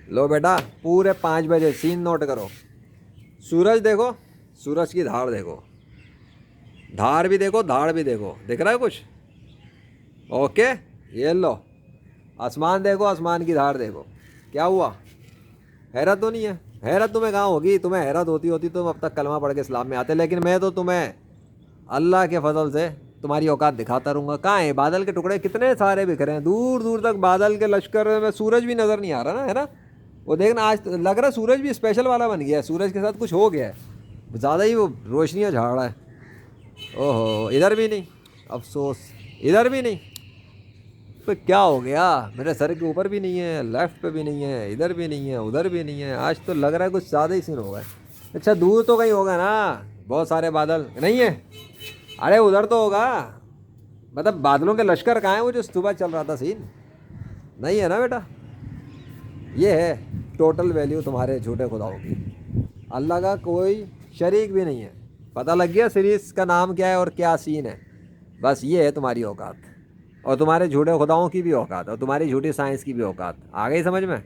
लो बेटा, पूरे 5 बजे सीन नोट करो। सूरज देखो, सूरज की धार देखो, धार भी देखो, धार भी देखो, दिख रहा है कुछ? ओके, ये लो। आसमान देखो, आसमान की धार देखो। क्या हुआ? हैरत तो नहीं है? हैरत तुम्हें कहाँ होगी, तुम्हें हैरत होती होती तुम अब तक कलमा पढ़ के इस्लाम में आते, लेकिन मैं तो तुम्हें अल्लाह के फजल से तुम्हारी औकात दिखाता रहूँगा। कहाँ है बादल के टुकड़े? कितने सारे बिखरे हैं, दूर दूर तक बादल के लश्कर में सूरज भी नज़र नहीं आ रहा ना, है ना? वो देखना, आज तो लग रहा है सूरज भी स्पेशल वाला बन गया है, सूरज के साथ कुछ हो गया है, ज़्यादा ही वो रोशनियाँ झाड़ रहा है। ओहो, इधर भी नहीं, अफसोस, इधर भी नहीं। तो क्या हो गया? मेरे सर के ऊपर भी नहीं है, लेफ्ट पे भी नहीं है, इधर भी नहीं है, उधर भी नहीं है। आज तो लग रहा है कुछ ज़्यादा ही सीन होगा। अच्छा, दूर तो कहीं होगा ना, बहुत सारे बादल नहीं है? अरे उधर तो होगा, मतलब बादलों के लश्कर कहाँ है वो जो सुबह चल रहा था सीन? नहीं है ना बेटा? ये है टोटल वैल्यू तुम्हारे झूठे खुदाओं की। अल्लाह का कोई शरीक भी नहीं है। पता लग गया सीरीज़ का नाम क्या है और क्या सीन है? बस ये है तुम्हारी औकात, और तुम्हारे झूठे खुदाओं की भी औकात, और तुम्हारी झूठी साइंस की भी औकात। आ गई समझ में?